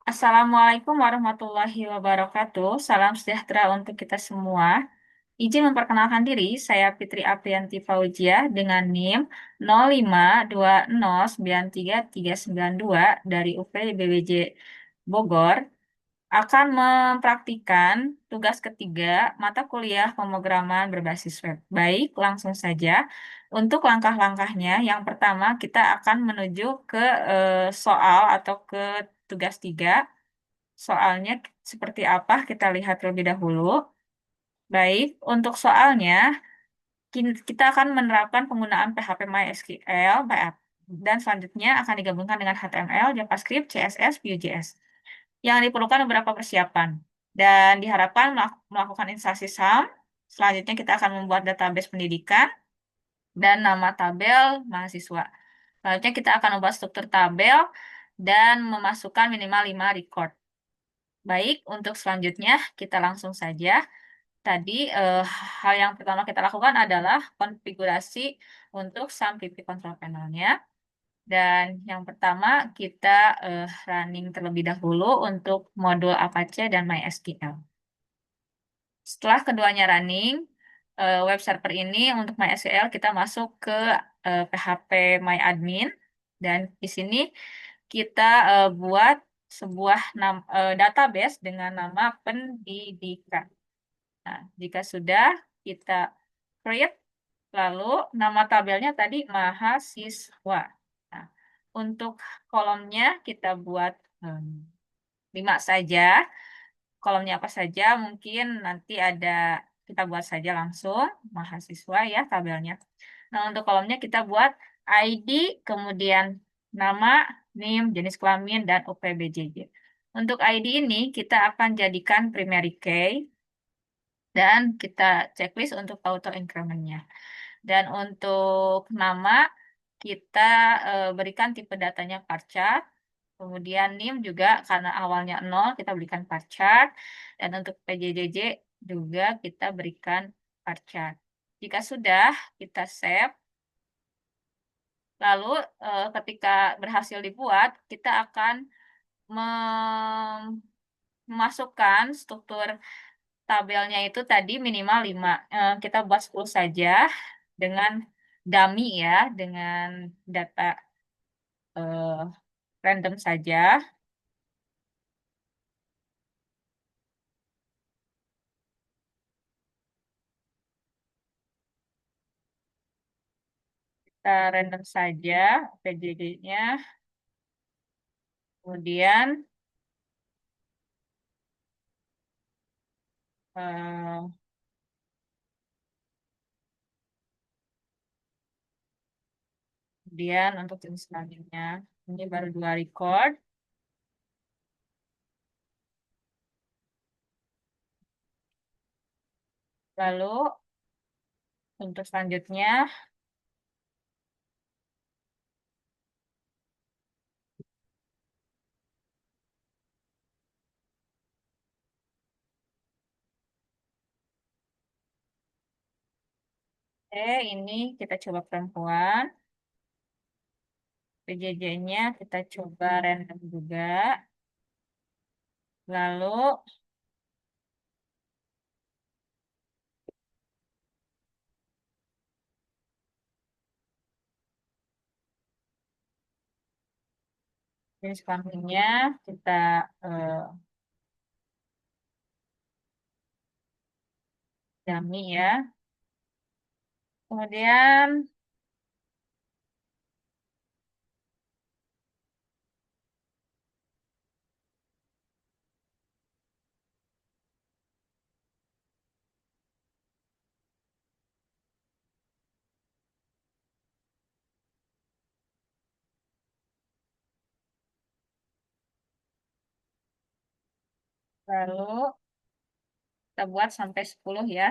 Assalamualaikum warahmatullahi wabarakatuh. Salam sejahtera untuk kita semua. Izin memperkenalkan diri, saya Fitri Aprianti Fauziah dengan NIM 0520933392 dari UPBWJ Bogor akan mempraktikkan tugas ketiga mata kuliah pemrograman berbasis web. Baik, langsung saja. Untuk langkah-langkahnya, yang pertama kita akan menuju ke soal atau ke tugas tiga. Soalnya seperti apa kita lihat terlebih dahulu. Baik, untuk soalnya kita akan menerapkan penggunaan PHP MySQL dan selanjutnya akan digabungkan dengan HTML, JavaScript, CSS, Vue.js. Yang diperlukan beberapa persiapan dan diharapkan melakukan instansi SAM. Selanjutnya kita akan membuat database pendidikan dan nama tabel mahasiswa. Selanjutnya kita akan membuat struktur tabel dan memasukkan minimal 5 record. Baik, untuk selanjutnya kita langsung saja. Tadi hal yang pertama kita lakukan adalah konfigurasi untuk SAM-PP control panel-nya. Dan yang pertama kita running terlebih dahulu untuk modul Apache dan MySQL. Setelah keduanya running, web server ini untuk MySQL kita masuk ke PHP MyAdmin. Dan di sini kita buat sebuah database dengan nama pendidikan. Nah, jika sudah kita create, lalu nama tabelnya tadi mahasiswa. Nah, untuk kolomnya kita buat 5 saja. Kolomnya apa saja, mungkin nanti ada kita buat saja langsung mahasiswa ya tabelnya. Nah, untuk kolomnya kita buat ID, kemudian nama, NIM, jenis kelamin, dan UPBJJ. Untuk ID ini kita akan jadikan primary key dan kita checklist untuk auto incrementnya. Dan untuk nama kita berikan tipe datanya varchar. Kemudian NIM juga karena awalnya 0 kita berikan varchar. Dan untuk PJJJ juga kita berikan varchar. Jika sudah kita save. Lalu ketika berhasil dibuat, kita akan memasukkan struktur tabelnya itu tadi minimal 5. Kita buat 10 saja dengan dummy ya, dengan data eh, random saja. Kita random saja PJJ-nya. Kemudian eh, kemudian untuk jenis selanjutnya ini baru 2 record. Lalu untuk selanjutnya ini kita coba perempuan. PJJ-nya kita coba random juga. Lalu jenis kelaminnya kita eh, dummy ya. Kemudian lalu kita buat sampai 10 ya.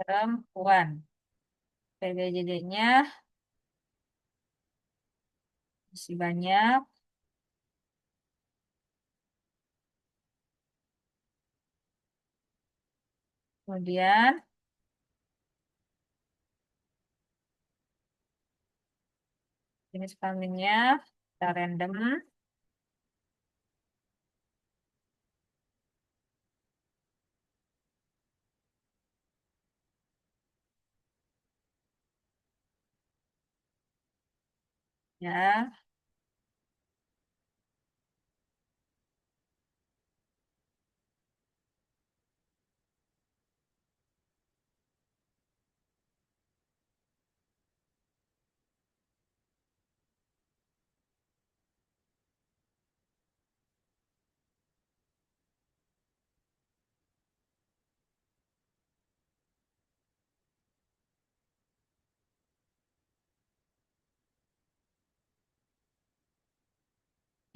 Perempuan. PJJ-nya masih banyak. Kemudian jenis kelaminnya kita random. Ya,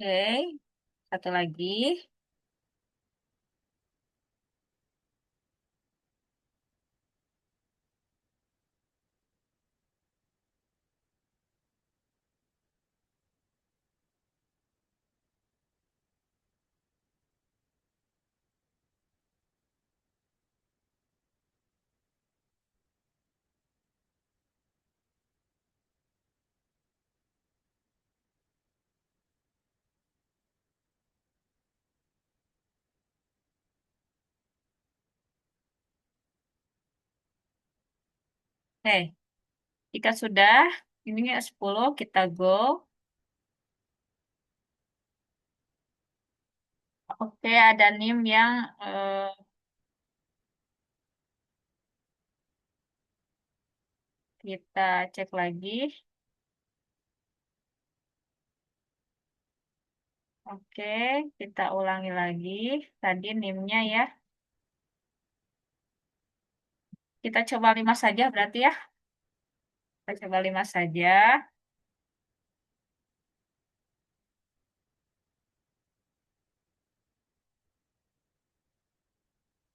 oke. Satu lagi. Oke, jika sudah, ini 10 kita go. Oke, ada NIM yang kita cek lagi. Oke, kita ulangi lagi. Tadi NIM-nya ya. Kita coba 5 saja berarti ya. Kita coba 5 saja.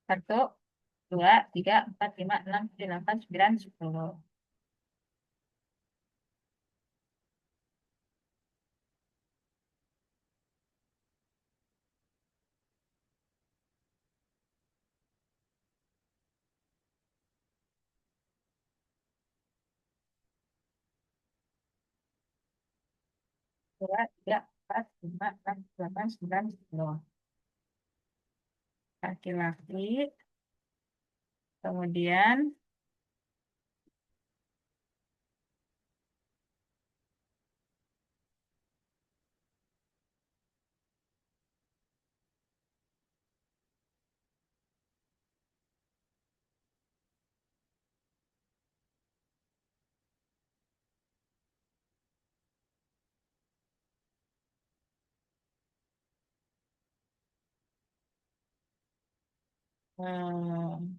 Satu, dua, tiga, empat, lima, enam, tujuh, delapan, sembilan, 10. Dua, tiga, empat, lima, enam, delapan, sembilan, 10. Laki-laki. Kemudian, hmm,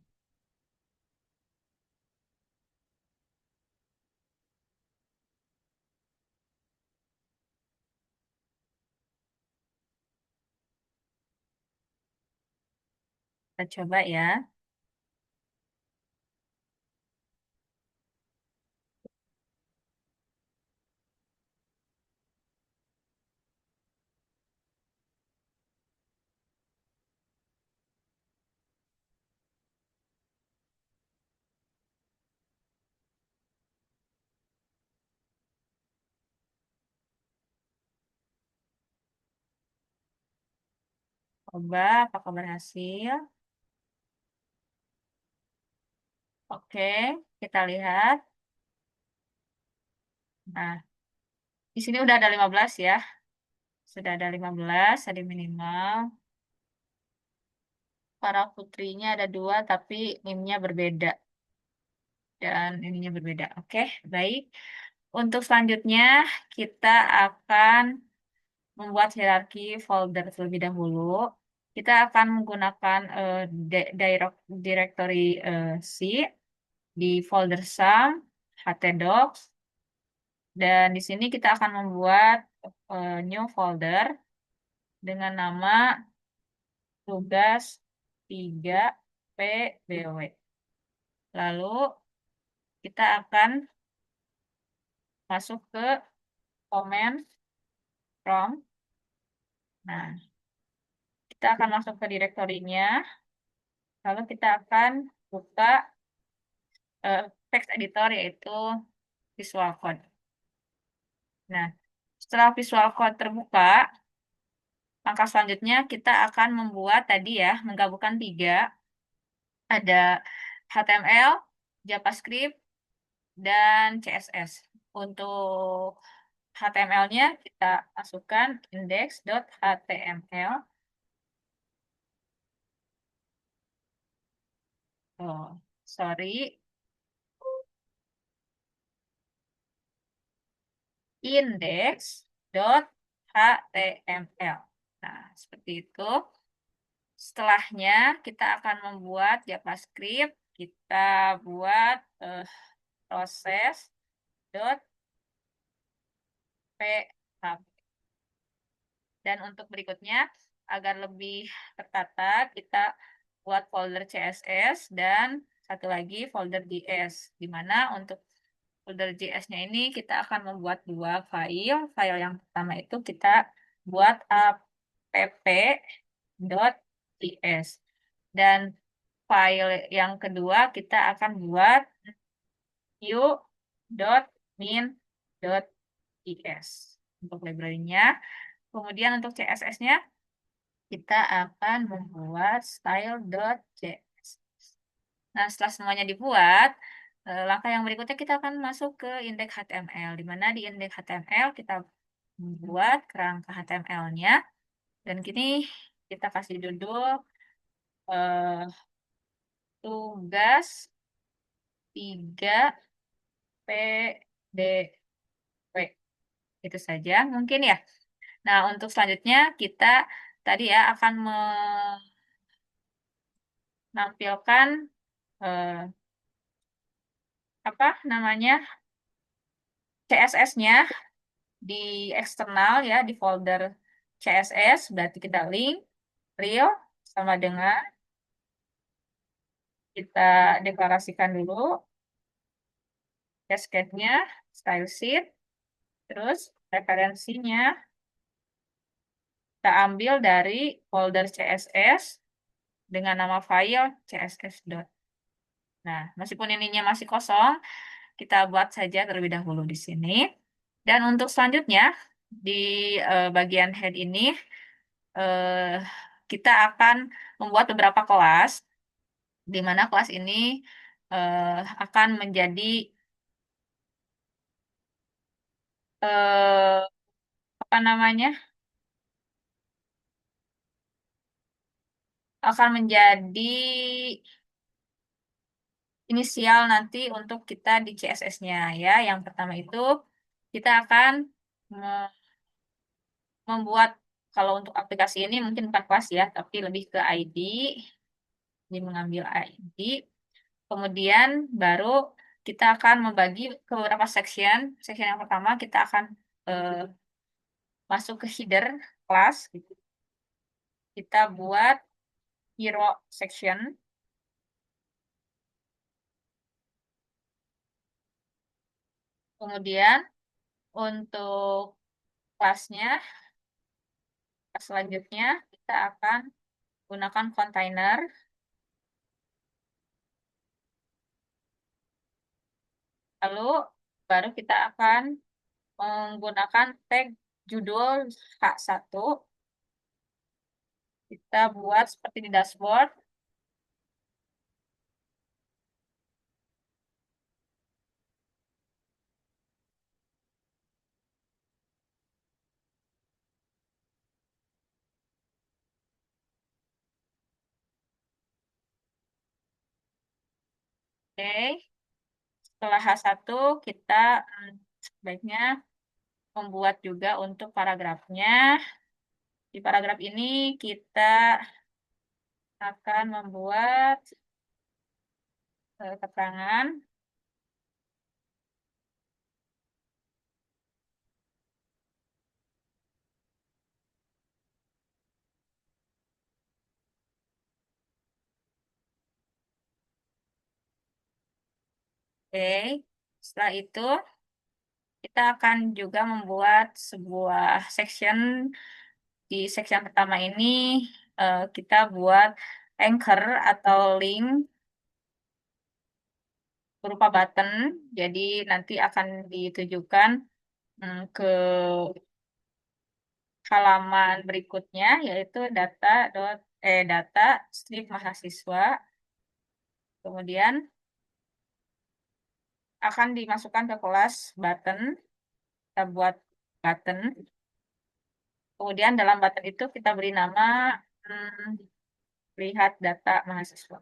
kita coba ya. Coba apakah berhasil. Oke, kita lihat. Nah, di sini udah ada 15 ya. Sudah ada 15, ada minimal. Para putrinya ada dua, tapi NIM-nya berbeda. Dan ininya berbeda. Oke, baik. Untuk selanjutnya, kita akan membuat hierarki folder terlebih dahulu. Kita akan menggunakan directory C di folder sum, htdocs, dan di sini kita akan membuat new folder dengan nama tugas 3 PBW. Lalu kita akan masuk ke comment from. Nah, kita akan masuk ke direktorinya. Lalu kita akan buka text editor yaitu Visual Code. Nah, setelah Visual Code terbuka, langkah selanjutnya kita akan membuat tadi ya, menggabungkan tiga, ada HTML, JavaScript, dan CSS. Untuk HTML-nya kita masukkan index.html. Oh, sorry, index.html. Nah, seperti itu. Setelahnya kita akan membuat JavaScript. Kita buat proses.php. Dan untuk berikutnya, agar lebih tertata, kita buat folder CSS dan satu lagi folder JS. Di mana untuk folder JS-nya ini kita akan membuat dua file. File yang pertama itu kita buat app.js. Dan file yang kedua kita akan buat view.min.js untuk library-nya. Kemudian untuk CSS-nya kita akan membuat style.js. Nah, setelah semuanya dibuat, langkah yang berikutnya kita akan masuk ke indeks HTML, di mana di indeks HTML kita membuat kerangka HTML-nya, dan kini kita kasih judul eh, tugas 3 PDW. Itu saja mungkin ya. Nah, untuk selanjutnya kita tadi ya akan menampilkan apa namanya CSS-nya di eksternal ya di folder CSS. Berarti kita link real sama dengan kita deklarasikan dulu cascade-nya, style sheet, terus referensinya kita ambil dari folder CSS dengan nama file css. Nah, meskipun ininya masih kosong, kita buat saja terlebih dahulu di sini. Dan untuk selanjutnya, di bagian head ini, eh, kita akan membuat beberapa kelas, di mana kelas ini akan menjadi eh, apa namanya, akan menjadi inisial nanti untuk kita di CSS-nya ya. Yang pertama itu kita akan membuat kalau untuk aplikasi ini mungkin bukan kelas ya, tapi lebih ke ID. Jadi mengambil ID. Kemudian baru kita akan membagi ke beberapa section. Section yang pertama kita akan eh, masuk ke header kelas. Gitu. Kita buat hero section. Kemudian untuk kelasnya, kelas selanjutnya kita akan gunakan container. Lalu baru kita akan menggunakan tag judul H1. Kita buat seperti di dashboard. Oke, setelah H1 kita sebaiknya membuat juga untuk paragrafnya. Di paragraf ini kita akan membuat keterangan. Oke, setelah itu kita akan juga membuat sebuah section. Di section pertama ini kita buat anchor atau link berupa button. Jadi nanti akan ditujukan ke halaman berikutnya, yaitu data strip mahasiswa. Kemudian akan dimasukkan ke kelas button. Kita buat button. Kemudian dalam button itu kita beri nama hmm, lihat data mahasiswa.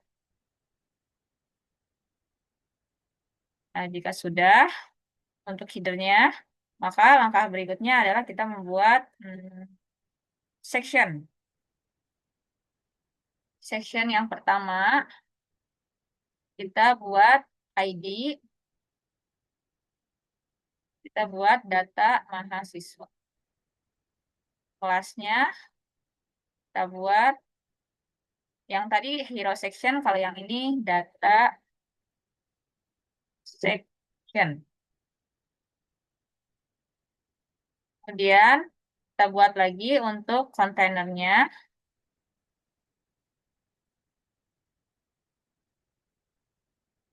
Nah, jika sudah untuk headernya, maka langkah berikutnya adalah kita membuat section. Section yang pertama, kita buat ID, kita buat data mahasiswa. Kelasnya, kita buat yang tadi hero section, kalau yang ini data section. Kemudian kita buat lagi untuk kontainernya.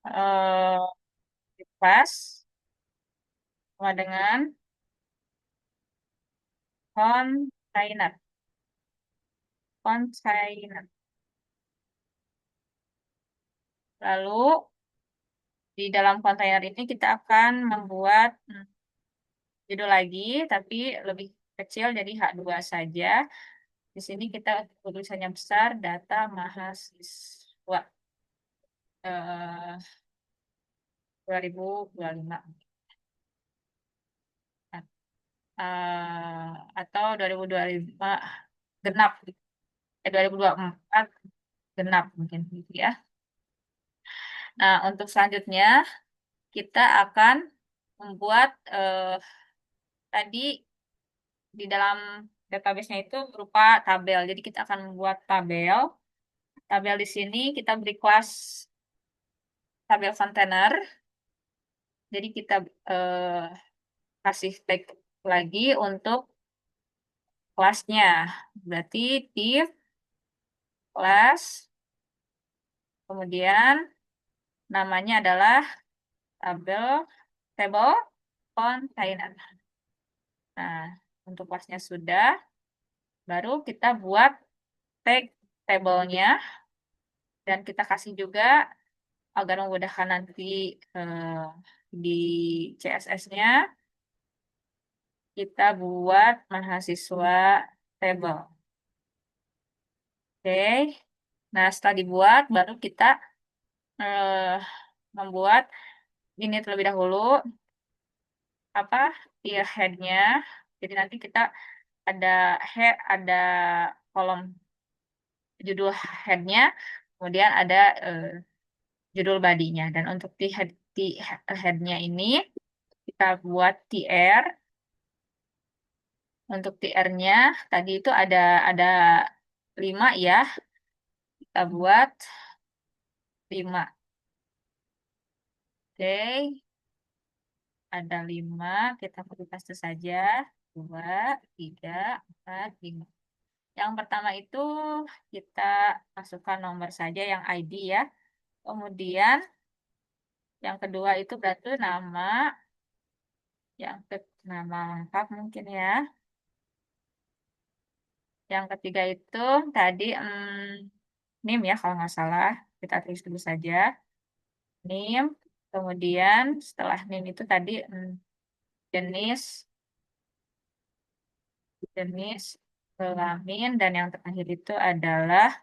Eh, Pas sama dengan kontainer. Kontainer. Lalu di dalam kontainer ini kita akan membuat judul lagi, tapi lebih kecil jadi H2 saja. Di sini kita tulisannya besar, data mahasiswa 2025. Nah, atau 2025 genap, 2024 genap mungkin gitu ya. Nah, untuk selanjutnya kita akan membuat tadi di dalam database-nya itu berupa tabel. Jadi kita akan membuat tabel. Tabel di sini kita beri kelas tabel kontainer. Jadi kita eh, kasih tag lagi untuk kelasnya. Berarti div kelas, kemudian namanya adalah tabel table container. Nah, untuk kelasnya sudah, baru kita buat tag tabelnya dan kita kasih juga agar memudahkan nanti di CSS-nya kita buat mahasiswa table. Oke. Nah, setelah dibuat baru kita eh, membuat ini terlebih dahulu apa ya headnya. Jadi nanti kita ada head, ada kolom judul headnya, kemudian ada eh, judul badinya. Dan untuk di headnya ini kita buat TR. Untuk TR-nya tadi itu ada 5 ya. Kita buat 5. Oke, ada 5. Kita copy paste saja. 2, 3, 4, 5. Yang pertama itu kita masukkan nomor saja yang ID ya. Kemudian yang kedua itu berarti nama, nama lengkap mungkin ya. Yang ketiga itu tadi NIM ya kalau nggak salah. Kita tulis dulu saja. NIM. Kemudian setelah NIM itu tadi jenis, jenis kelamin, dan yang terakhir itu adalah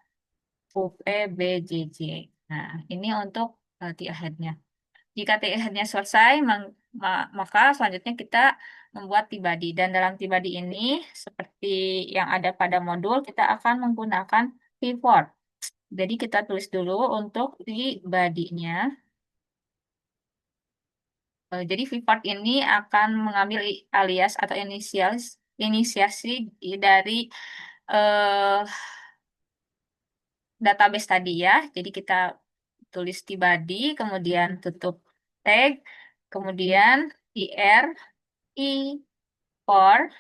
UPBJJ. Nah, ini untuk T-head-nya. Jika T-head-nya selesai, maka selanjutnya kita membuat T-body. Dan dalam T-body ini, seperti yang ada pada modul, kita akan menggunakan pivot. Jadi kita tulis dulu untuk T-body-nya. Jadi pivot ini akan mengambil alias atau inisiasi dari eh, database tadi ya. Jadi kita tulis di body, kemudian tutup tag, kemudian ir, i, for.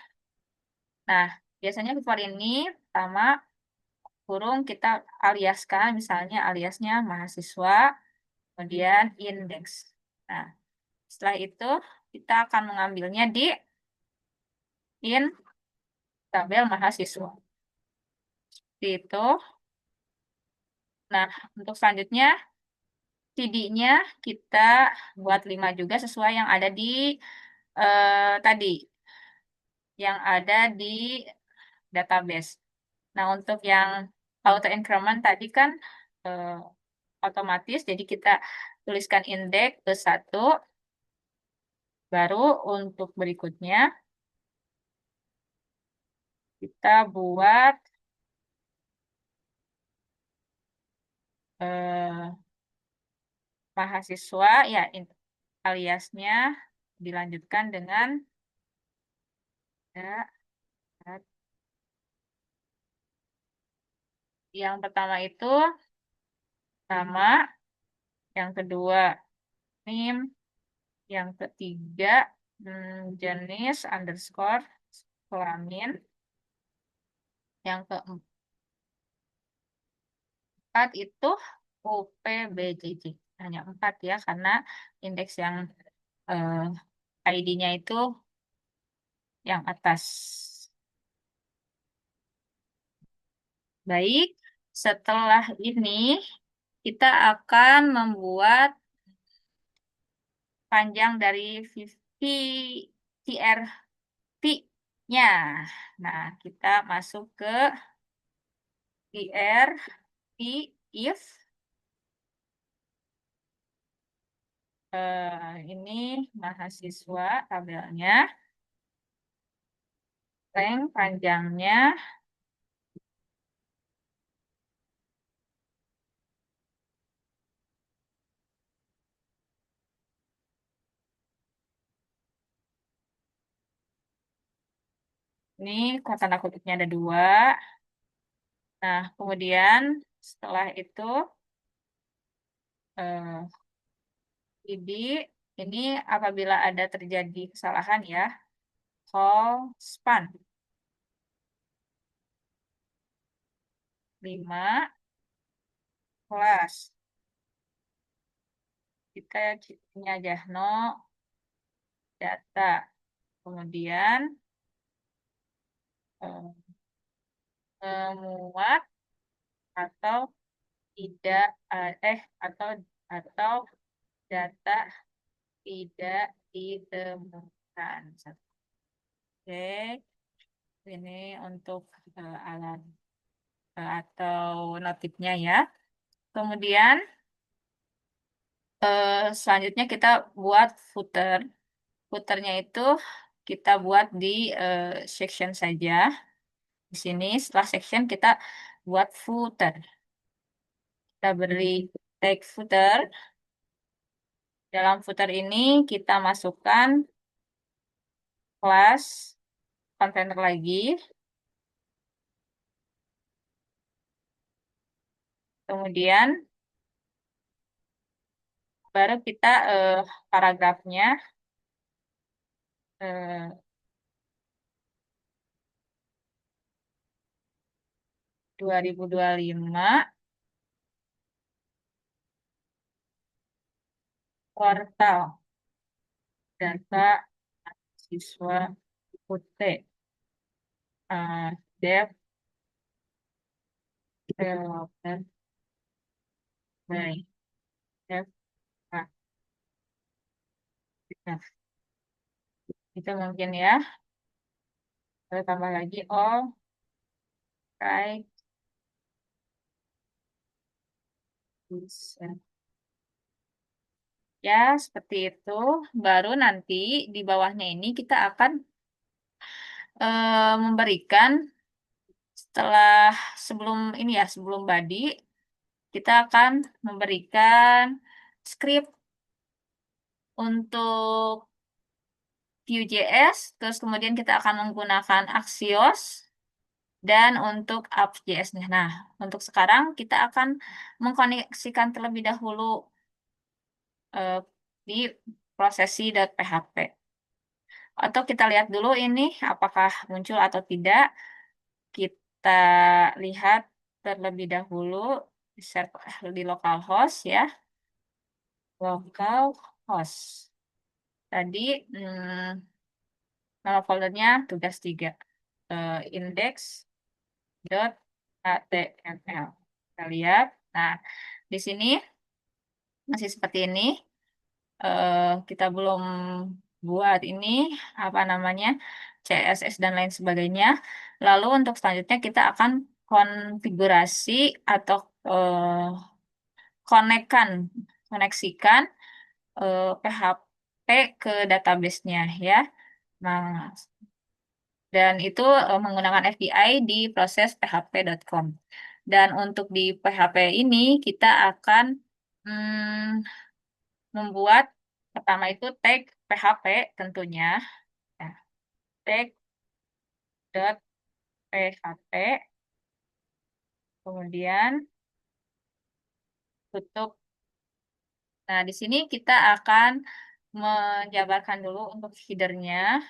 Nah, biasanya for ini pertama kurung kita aliaskan, misalnya aliasnya mahasiswa, kemudian index. Nah, setelah itu kita akan mengambilnya di in tabel mahasiswa. Seperti itu. Nah, untuk selanjutnya CD-nya kita buat 5 juga sesuai yang ada di tadi, yang ada di database. Nah, untuk yang auto increment tadi kan eh, otomatis, jadi kita tuliskan indeks ke satu, baru untuk berikutnya kita buat eh, mahasiswa, ya aliasnya dilanjutkan dengan ya, yang pertama itu nama, yang kedua NIM, yang ketiga jenis underscore kelamin, yang keempat itu UPBJJ. Hanya 4 ya, karena indeks yang eh, ID-nya itu yang atas. Baik, setelah ini kita akan membuat panjang dari VRT-nya. Nah, kita masuk ke VRT if ini mahasiswa tabelnya, rank panjangnya ini tanda kutipnya ada 2. Nah, kemudian setelah itu eh, ID ini apabila ada terjadi kesalahan ya, call span 5 kelas. Kita punya aja no data. Kemudian eh, memuat atau tidak atau data tidak ditemukan. Oke, ini untuk alat atau notifnya ya. Kemudian selanjutnya kita buat footer. Footernya itu kita buat di section saja. Di sini setelah section kita buat footer. Kita beri tag footer. Dalam footer ini kita masukkan kelas kontainer lagi. Kemudian baru kita paragrafnya eh, 2025 kuartal data siswa UT dev developer by dev. Nah, nah, itu mungkin ya. Lalu tambah lagi all right. Ya, seperti itu. Baru nanti di bawahnya ini kita akan memberikan setelah sebelum ini ya, sebelum body, kita akan memberikan script untuk Vue.js, terus kemudian kita akan menggunakan Axios, dan untuk App.js-nya. Nah, untuk sekarang kita akan mengkoneksikan terlebih dahulu eh, di prosesi.php. Atau kita lihat dulu ini apakah muncul atau tidak. Kita lihat terlebih dahulu di localhost ya. Lokal. host. Tadi nama foldernya tugas 3. Index.html. Kita lihat. Nah, di sini masih seperti ini. Kita belum buat ini apa namanya CSS dan lain sebagainya. Lalu untuk selanjutnya kita akan konfigurasi atau konekkan koneksikan PHP ke database-nya ya. Nah, dan itu menggunakan API di proses php.com. Dan untuk di PHP ini kita akan mm, membuat pertama itu tag PHP tentunya. Ya, tag.php, kemudian tutup. Nah, di sini kita akan menjabarkan dulu untuk headernya.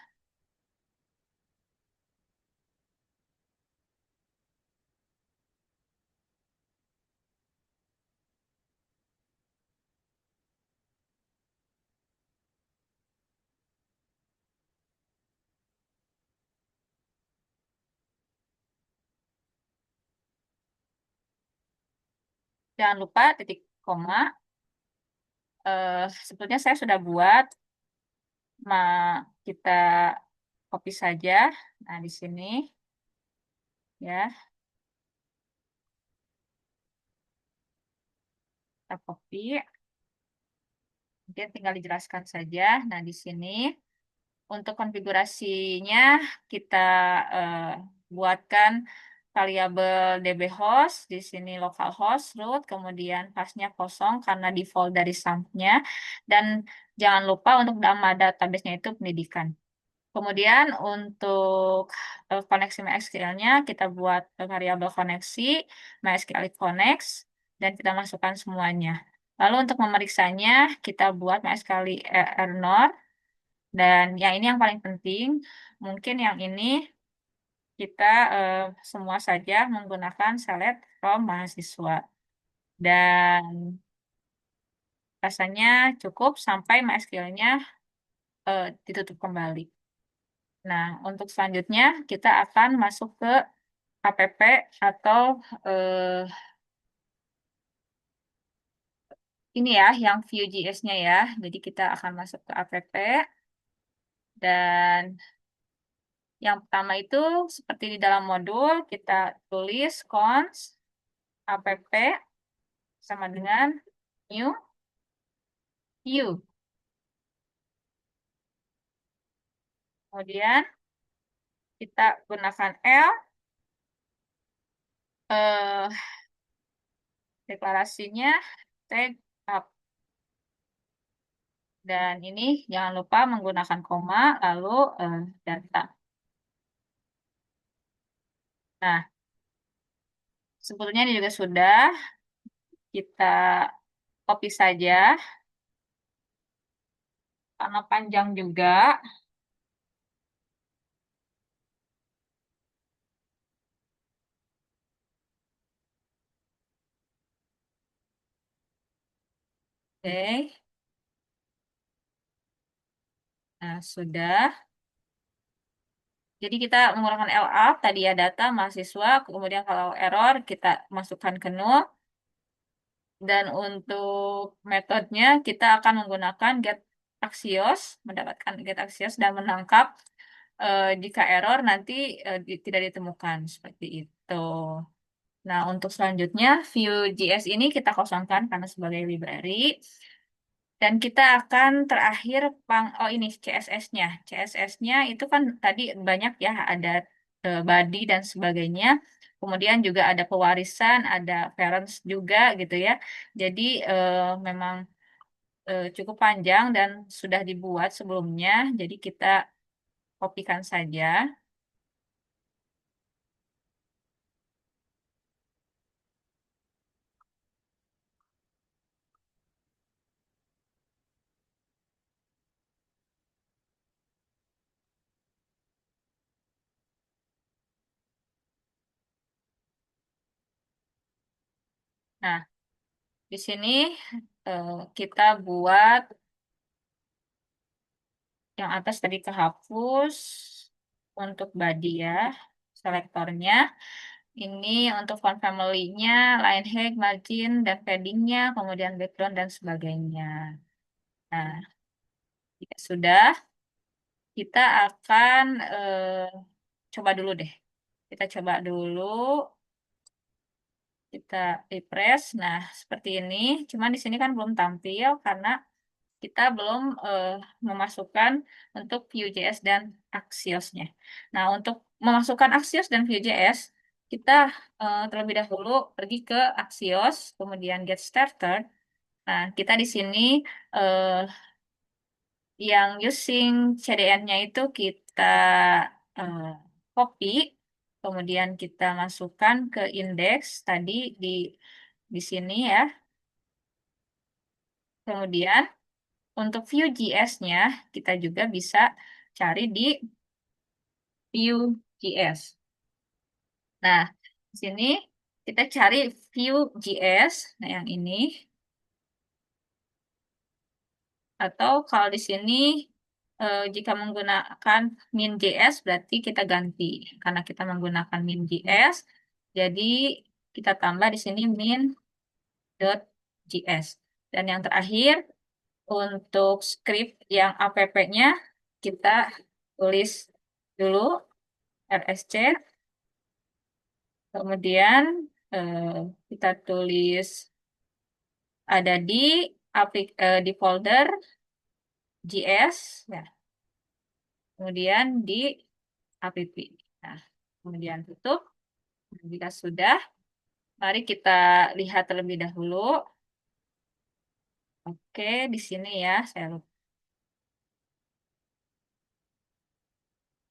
Jangan lupa titik koma. Sebetulnya saya sudah buat. Kita copy saja. Nah, di sini ya, kita copy. Kemudian tinggal dijelaskan saja. Nah, di sini untuk konfigurasinya kita eh, buatkan variabel dbhost, di sini localhost root, kemudian pasnya kosong karena default dari sump-nya, dan jangan lupa untuk nama database-nya itu pendidikan. Kemudian untuk koneksi MySQL-nya kita buat variabel koneksi MySQL connects dan kita masukkan semuanya. Lalu untuk memeriksanya kita buat MySQL error, dan yang ini yang paling penting, mungkin yang ini kita semua saja menggunakan select from mahasiswa. Dan rasanya cukup sampai MySQL-nya ditutup kembali. Nah, untuk selanjutnya kita akan masuk ke KPP atau eh, ini ya, yang Vue.js-nya ya. Jadi kita akan masuk ke app dan yang pertama itu seperti di dalam modul kita tulis cons app sama dengan new view. Kemudian kita gunakan L eh, deklarasinya tag up, dan ini jangan lupa menggunakan koma lalu data. Nah, sebetulnya ini juga sudah kita copy saja karena panjang juga. Oke, nah sudah. Jadi kita menggunakan LUp tadi ya, data mahasiswa, kemudian kalau error kita masukkan ke null, dan untuk metodenya kita akan menggunakan get axios, mendapatkan get axios dan menangkap jika error nanti tidak ditemukan seperti itu. Nah, untuk selanjutnya Vue.js ini kita kosongkan karena sebagai library. Dan kita akan terakhir oh ini CSS-nya. CSS-nya itu kan tadi banyak ya, ada body dan sebagainya. Kemudian juga ada pewarisan, ada parents juga gitu ya. Jadi memang cukup panjang dan sudah dibuat sebelumnya. Jadi kita kopikan saja. Nah, di sini kita buat Yang atas tadi kehapus. Untuk body ya, selektornya. Ini untuk font family-nya, line height, margin, dan padding-nya, kemudian background dan sebagainya. Nah, jika sudah, kita akan coba dulu deh. Kita coba dulu, kita refresh. Nah, seperti ini. Cuman di sini kan belum tampil karena kita belum memasukkan untuk Vue.js dan Axios-nya. Nah, untuk memasukkan Axios dan Vue.js, kita terlebih dahulu pergi ke Axios, kemudian Get Started. Nah, kita di sini eh, yang using CDN-nya itu kita eh, copy, kemudian kita masukkan ke index tadi di sini ya. Kemudian untuk Vue.js-nya kita juga bisa cari di Vue.js. Nah, di sini kita cari Vue.js. Nah, yang ini. Atau kalau di sini jika menggunakan min.js berarti kita ganti. Karena kita menggunakan min.js, jadi kita tambah di sini min.js. Dan yang terakhir, untuk script yang app-nya kita tulis dulu rsc, kemudian eh, kita tulis ada di di folder JS, ya, kemudian di app. Nah, kemudian tutup. Jika sudah, mari kita lihat terlebih dahulu. Oke, di sini ya, saya lupa.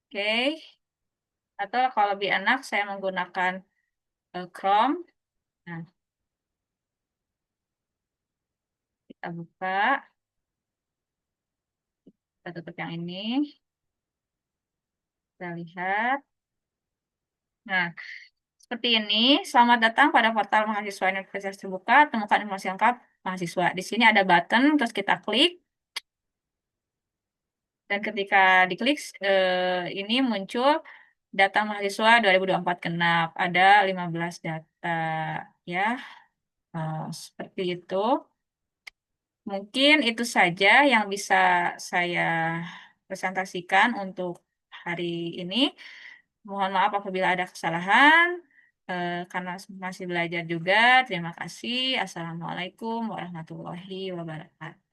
Oke, atau kalau lebih enak, saya menggunakan Chrome. Nah, kita buka, kita tutup yang ini, kita lihat. Nah, seperti ini. Selamat datang pada portal mahasiswa Universitas Terbuka. Temukan informasi lengkap mahasiswa. Di sini ada button, terus kita klik. Dan ketika diklik, ini muncul data mahasiswa 2024 genap. Ada 15 data. Ya, seperti itu. Mungkin itu saja yang bisa saya presentasikan untuk hari ini. Mohon maaf apabila ada kesalahan, karena masih belajar juga. Terima kasih. Assalamualaikum warahmatullahi wabarakatuh.